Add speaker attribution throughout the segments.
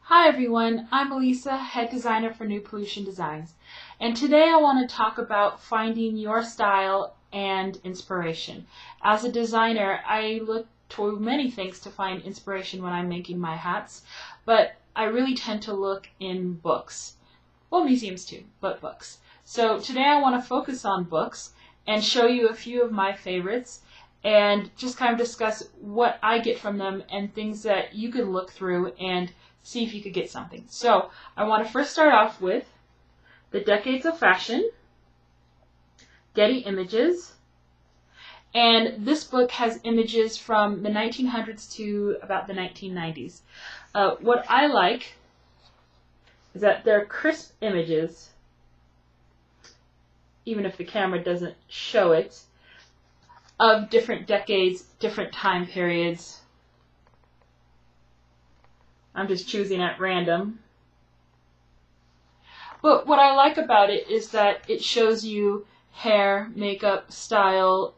Speaker 1: Hi everyone, I'm Elisa, head designer for New Pollution Designs, and today I want to talk about finding your style and inspiration. As a designer, I look to many things to find inspiration when I'm making my hats, but I really tend to look in books. Well, museums too, but books. So today I want to focus on books and show you a few of my favorites and just kind of discuss what I get from them and things that you can look through and see if you could get something. So I want to first start off with The Decades of Fashion, Getty Images, and this book has images from the 1900s to about the 1990s. What I like is that they're crisp images, even if the camera doesn't show it, of different decades, different time periods. I'm just choosing at random. But what I like about it is that it shows you hair, makeup, style,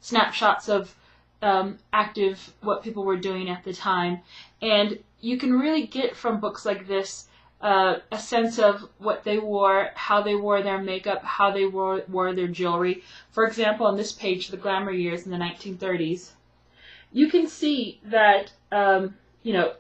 Speaker 1: snapshots of what people were doing at the time. And you can really get from books like this a sense of what they wore, how they wore their makeup, how they wore their jewelry. For example, on this page, the glamour years in the 1930s, you can see that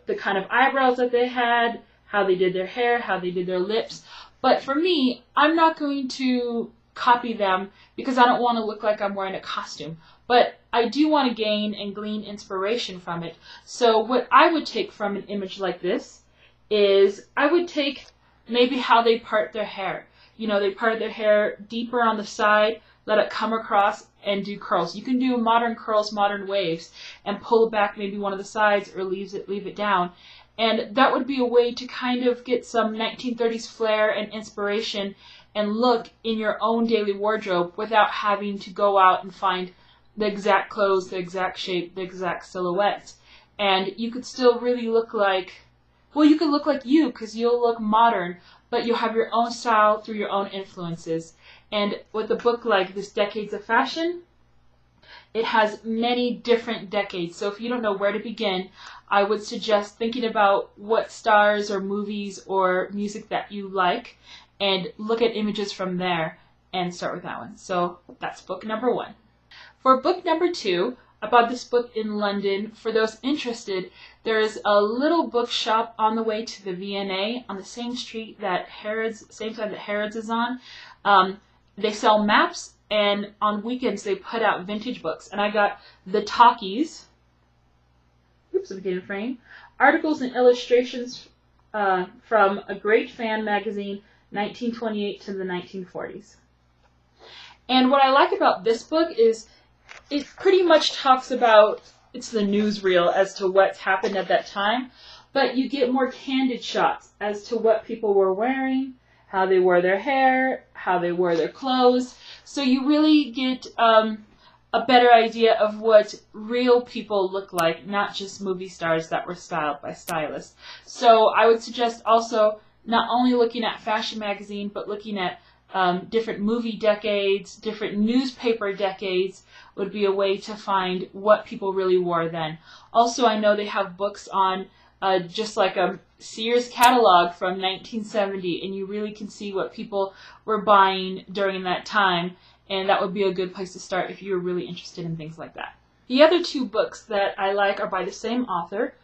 Speaker 1: the kind of eyebrows that they had, how they did their hair, how they did their lips. But for me, I'm not going to copy them because I don't want to look like I'm wearing a costume. But I do want to gain and glean inspiration from it. So what I would take from an image like this is I would take maybe how they part their hair. They part their hair deeper on the side, let it come across, and do curls. You can do modern curls, modern waves, and pull back maybe one of the sides or leave it down. And that would be a way to kind of get some 1930s flair and inspiration and look in your own daily wardrobe without having to go out and find the exact clothes, the exact shape, the exact silhouette. And you could still really look like, you could look like you because you'll look modern, but you'll have your own style through your own influences. And with a book like this Decades of Fashion, it has many different decades. So if you don't know where to begin, I would suggest thinking about what stars or movies or music that you like and look at images from there and start with that one. So that's book number 1. For book number 2, I bought this book in London. For those interested, there is a little bookshop on the way to the V&A on the same street that same side that Harrods is on. They sell maps, and on weekends they put out vintage books. And I got the Talkies. Oops, I'm getting a frame. Articles and illustrations from a great fan magazine, 1928 to the 1940s. And what I like about this book is it pretty much talks about, it's the newsreel as to what's happened at that time, but you get more candid shots as to what people were wearing, how they wore their hair, how they wore their clothes. So you really get a better idea of what real people look like, not just movie stars that were styled by stylists. So I would suggest also not only looking at fashion magazine, but looking at different movie decades, different newspaper decades would be a way to find what people really wore then. Also, I know they have books on just like a Sears catalog from 1970, and you really can see what people were buying during that time, and that would be a good place to start if you were really interested in things like that. The other 2 books that I like are by the same author.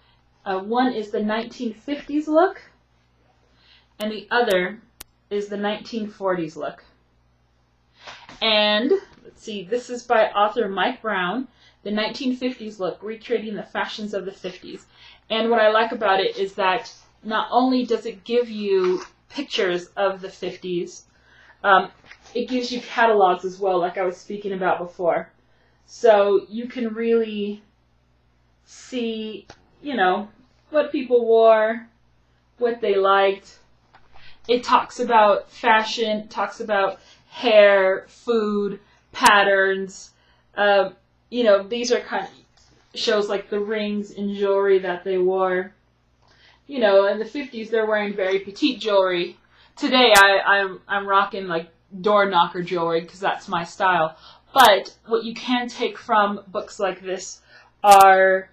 Speaker 1: One is the 1950s look, and the other is the 1940s look. And let's see, this is by author Mike Brown, the 1950s look, recreating the fashions of the 50s. And what I like about it is that not only does it give you pictures of the 50s, it gives you catalogs as well, like I was speaking about before. So you can really see, what people wore, what they liked. It talks about fashion, talks about hair, food, patterns. These are kind of shows like the rings and jewelry that they wore. In the 50s they're wearing very petite jewelry. Today I'm rocking like door knocker jewelry because that's my style. But what you can take from books like this are,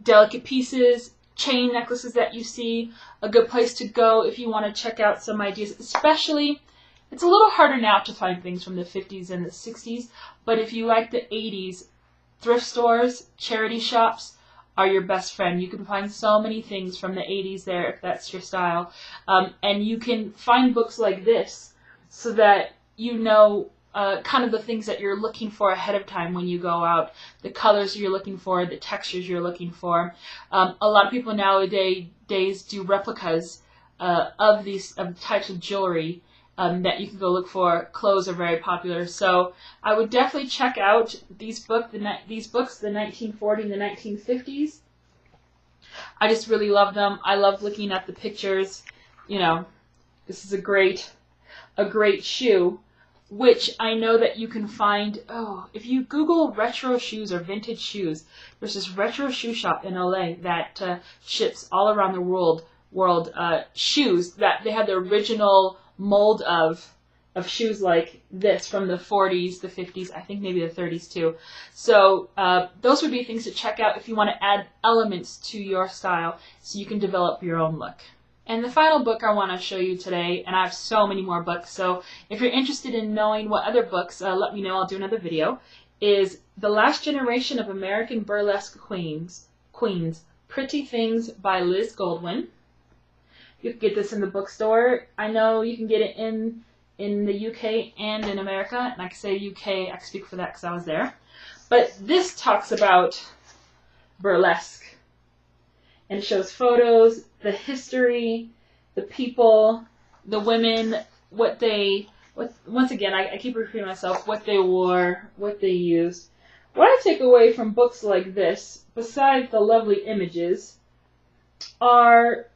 Speaker 1: delicate pieces, chain necklaces that you see, a good place to go if you want to check out some ideas. Especially, it's a little harder now to find things from the 50s and the 60s, but if you like the 80s, thrift stores, charity shops are your best friend. You can find so many things from the 80s there if that's your style. And you can find books like this so that you know kind of the things that you're looking for ahead of time when you go out, the colors you're looking for, the textures you're looking for. A lot of people nowadays do replicas of these types of jewelry that you can go look for. Clothes are very popular, so I would definitely check out these books, the 1940s and the 1950s. I just really love them. I love looking at the pictures. You know, this is a great shoe, which I know that you can find. Oh, if you Google retro shoes or vintage shoes, there's this retro shoe shop in LA that ships all around the world shoes that they have the original mold of shoes like this from the 40s, the 50s, I think maybe the 30s too. So those would be things to check out if you want to add elements to your style so you can develop your own look. And the final book I want to show you today, and I have so many more books, so if you're interested in knowing what other books, let me know, I'll do another video, is The Last Generation of American Burlesque Queens, Pretty Things by Liz Goldwyn. You can get this in the bookstore. I know you can get it in the UK and in America, and I can say UK, I can speak for that because I was there. But this talks about burlesque, and it shows photos, the history, the people, the women, once again, I keep repeating myself, what they wore, what they used. What I take away from books like this, besides the lovely images, are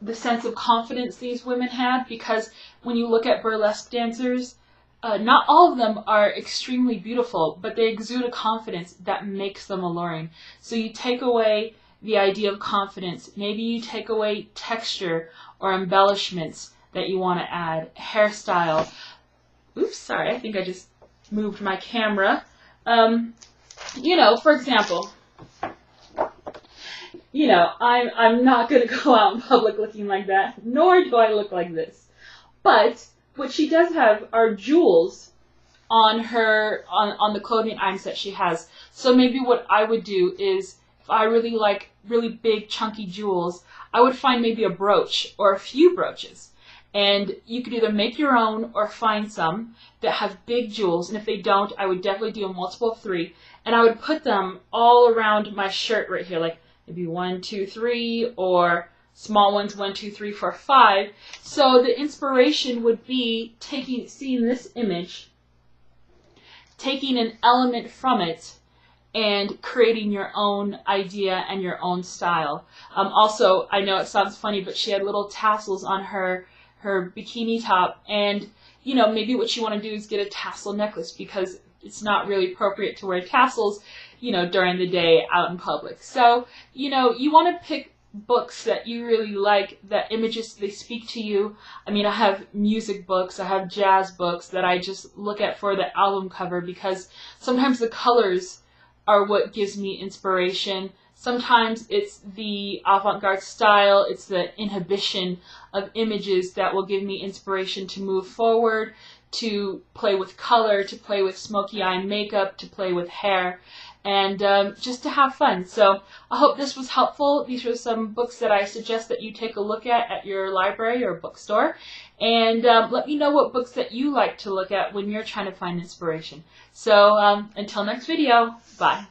Speaker 1: the sense of confidence these women had, because when you look at burlesque dancers, not all of them are extremely beautiful, but they exude a confidence that makes them alluring. So you take away the idea of confidence. Maybe you take away texture or embellishments that you want to add, hairstyle. Oops, sorry, I think I just moved my camera. You know, for example, you know, I'm not going to go out in public looking like that, nor do I look like this. But what she does have are jewels on her, on the clothing items that she has. So maybe what I would do is, if I really like really big chunky jewels, I would find maybe a brooch or a few brooches. And you could either make your own or find some that have big jewels. And if they don't, I would definitely do a multiple of 3. And I would put them all around my shirt right here, like maybe 1, 2, 3, or small ones 1, 2, 3, 4, 5. So the inspiration would be seeing this image, taking an element from it, and creating your own idea and your own style. Also, I know it sounds funny, but she had little tassels on her bikini top, and you know, maybe what you want to do is get a tassel necklace, because it's not really appropriate to wear tassels, you know, during the day out in public. So, you know, you want to pick books that you really like, that images, they speak to you. I mean, I have music books, I have jazz books that I just look at for the album cover, because sometimes the colors are what gives me inspiration. Sometimes it's the avant-garde style, it's the inhibition of images that will give me inspiration to move forward, to play with color, to play with smoky eye makeup, to play with hair, and just to have fun. So I hope this was helpful. These are some books that I suggest that you take a look at your library or bookstore. And let me know what books that you like to look at when you're trying to find inspiration. So until next video, bye.